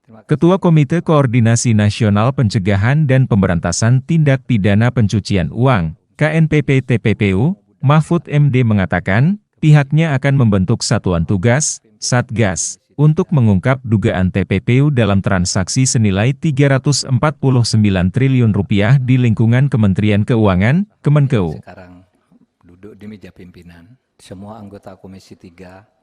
Terima kasih. Ketua Komite Koordinasi Nasional Pencegahan dan Pemberantasan Tindak Pidana Pencucian Uang, KNPP TPPU, Mahfud MD mengatakan, pihaknya akan membentuk satuan tugas, Satgas, untuk mengungkap dugaan TPPU dalam transaksi senilai Rp349 triliun di lingkungan Kementerian Keuangan, Kemenkeu. Sekarang duduk di meja pimpinan, semua anggota Komisi 3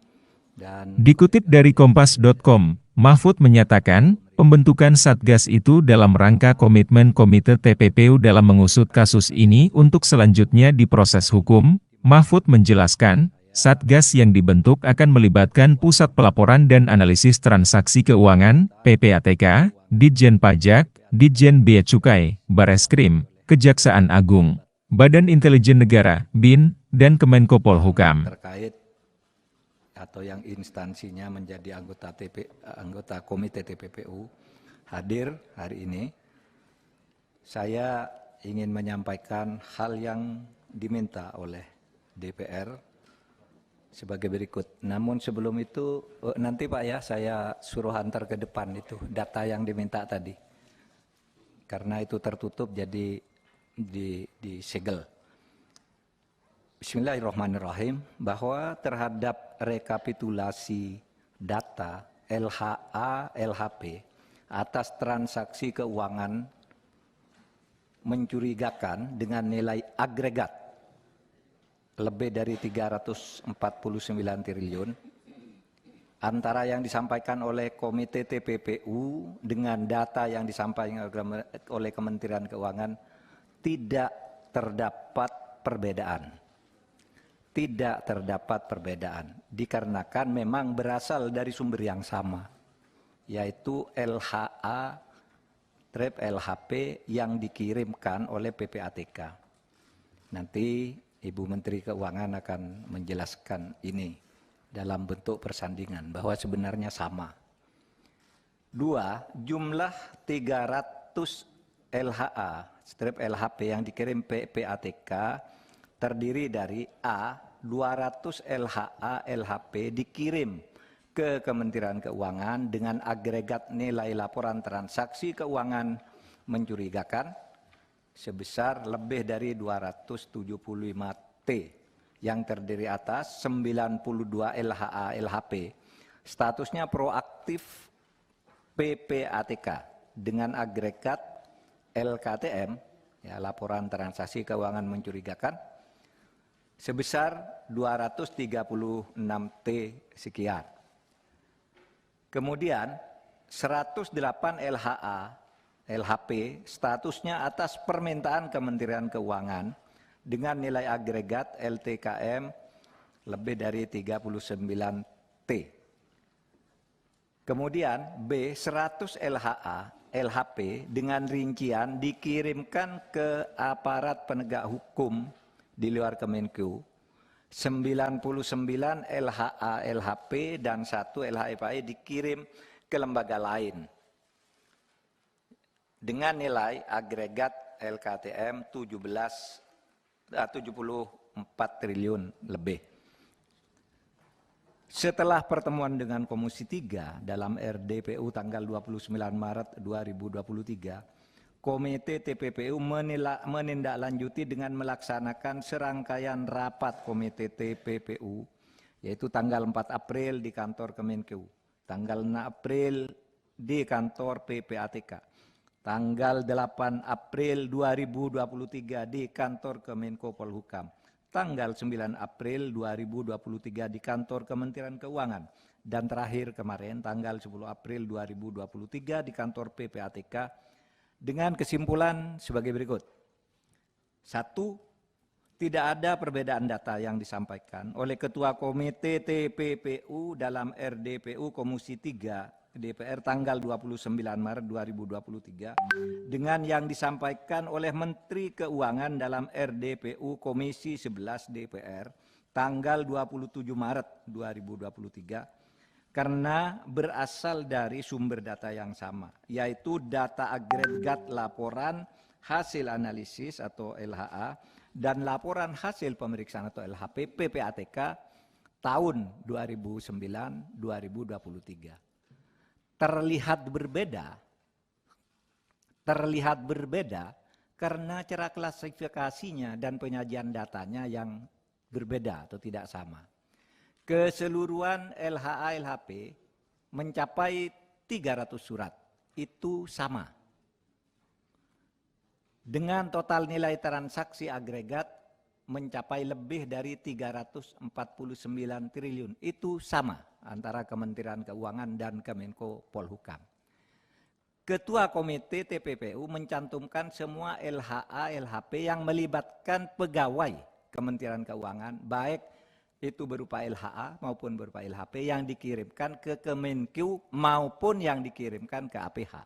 dan Dikutip dari Kompas.com, Mahfud menyatakan, pembentukan Satgas itu dalam rangka komitmen Komite TPPU dalam mengusut kasus ini untuk selanjutnya diproses hukum. Mahfud menjelaskan, Satgas yang dibentuk akan melibatkan Pusat Pelaporan dan Analisis Transaksi Keuangan, PPATK, Ditjen Pajak, Ditjen Bea Cukai, Bareskrim, Kejaksaan Agung, Badan Intelijen Negara, BIN, dan Kemenko Polhukam. terkait atau yang instansinya menjadi anggota Komite TPPU hadir hari ini. Saya ingin menyampaikan hal yang diminta oleh DPR sebagai berikut. Namun sebelum itu nanti Pak ya, saya suruh antar ke depan itu data yang diminta tadi. Karena itu tertutup jadi disegel. Bismillahirrahmanirrahim, bahwa terhadap rekapitulasi data LHA LHP atas transaksi keuangan mencurigakan dengan nilai agregat lebih dari 349 triliun antara yang disampaikan oleh Komite TPPU dengan data yang disampaikan oleh Kementerian Keuangan tidak terdapat perbedaan. Tidak terdapat perbedaan, dikarenakan memang berasal dari sumber yang sama, yaitu LHA Trap LHP yang dikirimkan oleh PPATK. Nanti Ibu Menteri Keuangan akan menjelaskan ini dalam bentuk persandingan, bahwa sebenarnya sama. 2. Jumlah 300 LHA Strip LHP yang dikirim PPATK terdiri dari A, 200 LHA LHP dikirim ke Kementerian Keuangan dengan agregat nilai laporan transaksi keuangan mencurigakan sebesar lebih dari 275 T yang terdiri atas 92 LHA LHP statusnya proaktif PPATK dengan agregat LKTM, ya, laporan transaksi keuangan mencurigakan sebesar 236 T sekian. Kemudian 108 LHA LHP statusnya atas permintaan Kementerian Keuangan dengan nilai agregat LTKM lebih dari 39 T. Kemudian B 100 LHA LHP dengan rincian dikirimkan ke aparat penegak hukum di luar Kemenkeu, 99 LHA LHP dan 1 LHPAI dikirim ke lembaga lain dengan nilai agregat LKTM 74 triliun lebih. Setelah pertemuan dengan Komisi 3 dalam RDPU tanggal 29 Maret 2023, Komite TPPU menindaklanjuti dengan melaksanakan serangkaian rapat Komite TPPU, yaitu tanggal 4 April di kantor Kemenkeu, tanggal 6 April di kantor PPATK, tanggal 8 April 2023 di kantor Kemenko Polhukam, tanggal 9 April 2023 di kantor Kementerian Keuangan, dan terakhir kemarin tanggal 10 April 2023 di kantor PPATK dengan kesimpulan sebagai berikut. 1. Tidak ada perbedaan data yang disampaikan oleh Ketua Komite TPPU dalam RDPU Komisi 3 DPR tanggal 29 Maret 2023 dengan yang disampaikan oleh Menteri Keuangan dalam RDPU Komisi 11 DPR tanggal 27 Maret 2023 karena berasal dari sumber data yang sama, yaitu data agregat laporan hasil analisis atau LHA dan laporan hasil pemeriksaan atau LHP PPATK tahun 2009-2023. terlihat berbeda karena cara klasifikasinya dan penyajian datanya yang berbeda atau tidak sama. Keseluruhan LHA LHP mencapai 300 surat, itu sama. Dengan total nilai transaksi agregat mencapai lebih dari 349 triliun, itu sama antara Kementerian Keuangan dan Kemenko Polhukam. Ketua Komite TPPU mencantumkan semua LHA LHP yang melibatkan pegawai Kementerian Keuangan, baik itu berupa LHA maupun berupa LHP yang dikirimkan ke Kemenku maupun yang dikirimkan ke APH.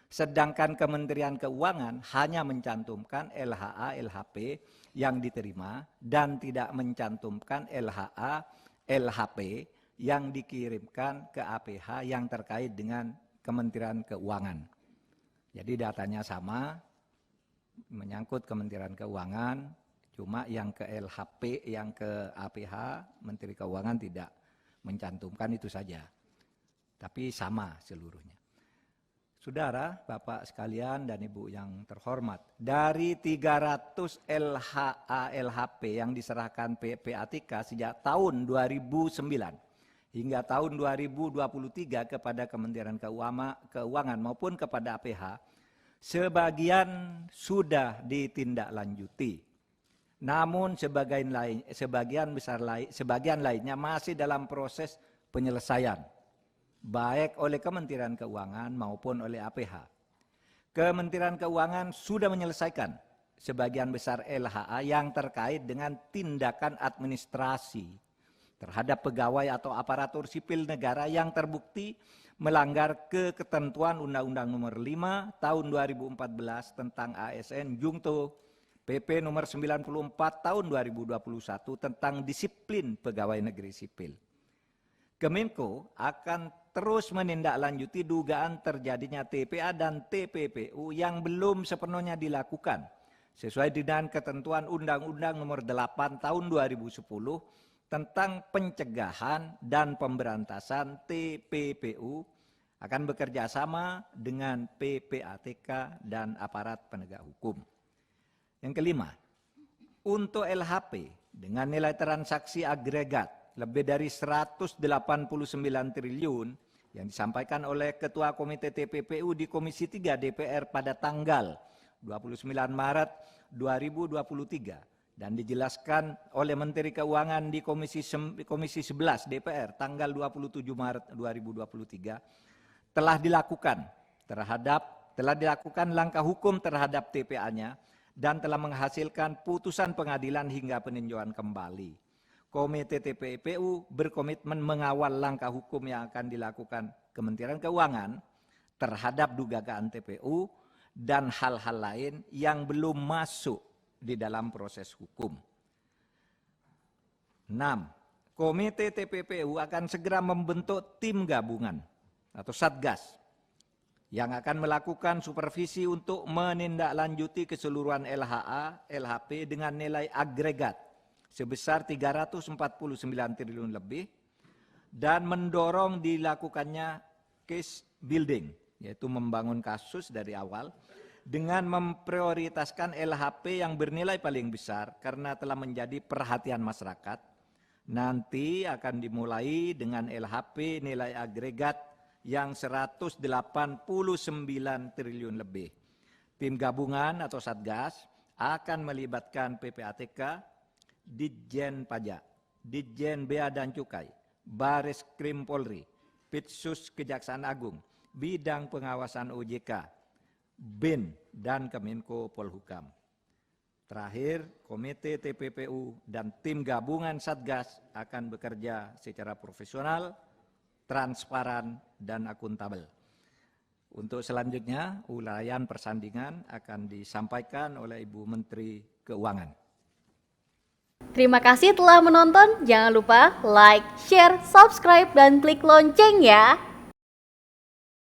Sedangkan Kementerian Keuangan hanya mencantumkan LHA LHP yang diterima dan tidak mencantumkan LHA LHP yang dikirimkan ke APH yang terkait dengan Kementerian Keuangan. Jadi datanya sama, menyangkut Kementerian Keuangan, cuma yang ke LHP, yang ke APH, Menteri Keuangan tidak mencantumkan, itu saja. Tapi sama seluruhnya. Saudara, Bapak sekalian dan Ibu yang terhormat, dari 300 LHA LHP yang diserahkan PPATK sejak tahun 2009 hingga tahun 2023 kepada Kementerian Keuangan maupun kepada APH, sebagian sudah ditindaklanjuti. Namun sebagian lainnya masih dalam proses penyelesaian, baik oleh Kementerian Keuangan maupun oleh APH. Kementerian Keuangan sudah menyelesaikan sebagian besar LHA yang terkait dengan tindakan administrasi terhadap pegawai atau aparatur sipil negara yang terbukti melanggar ketentuan Undang-Undang Nomor 5 Tahun 2014 tentang ASN Jungto, PP Nomor 94 Tahun 2021 tentang disiplin pegawai negeri sipil. Kemenko akan terus menindaklanjuti dugaan terjadinya TPA dan TPPU yang belum sepenuhnya dilakukan sesuai dengan ketentuan Undang-Undang Nomor 8 Tahun 2010 tentang pencegahan dan pemberantasan TPPU, akan bekerja sama dengan PPATK dan aparat penegak hukum. Yang kelima, untuk LHP dengan nilai transaksi agregat lebih dari 189 triliun yang disampaikan oleh Ketua Komite TPPU di Komisi 3 DPR pada tanggal 29 Maret 2023 dan dijelaskan oleh Menteri Keuangan di Komisi 11 DPR tanggal 27 Maret 2023 telah dilakukan langkah hukum terhadap TPA-nya dan telah menghasilkan putusan pengadilan hingga peninjauan kembali. Komite TPPU berkomitmen mengawal langkah hukum yang akan dilakukan Kementerian Keuangan terhadap dugaan TPU dan hal-hal lain yang belum masuk di dalam proses hukum. 6. Komite TPPU akan segera membentuk tim gabungan atau Satgas yang akan melakukan supervisi untuk menindaklanjuti keseluruhan LHA, LHP dengan nilai agregat sebesar 349 triliun lebih dan mendorong dilakukannya case building, yaitu membangun kasus dari awal dengan memprioritaskan LHP yang bernilai paling besar karena telah menjadi perhatian masyarakat. Nanti akan dimulai dengan LHP nilai agregat yang 189 triliun lebih. Tim gabungan atau Satgas akan melibatkan PPATK, Ditjen Pajak, Ditjen Bea dan Cukai, Baris Krim Polri, Pitsus Kejaksaan Agung, Bidang Pengawasan OJK, BIN, dan Kemenko Polhukam. Terakhir, Komite TPPU dan tim gabungan Satgas akan bekerja secara profesional, transparan, dan akuntabel. Untuk selanjutnya, uraian persandingan akan disampaikan oleh Ibu Menteri Keuangan. Terima kasih telah menonton. Jangan lupa like, share, subscribe, dan klik lonceng ya.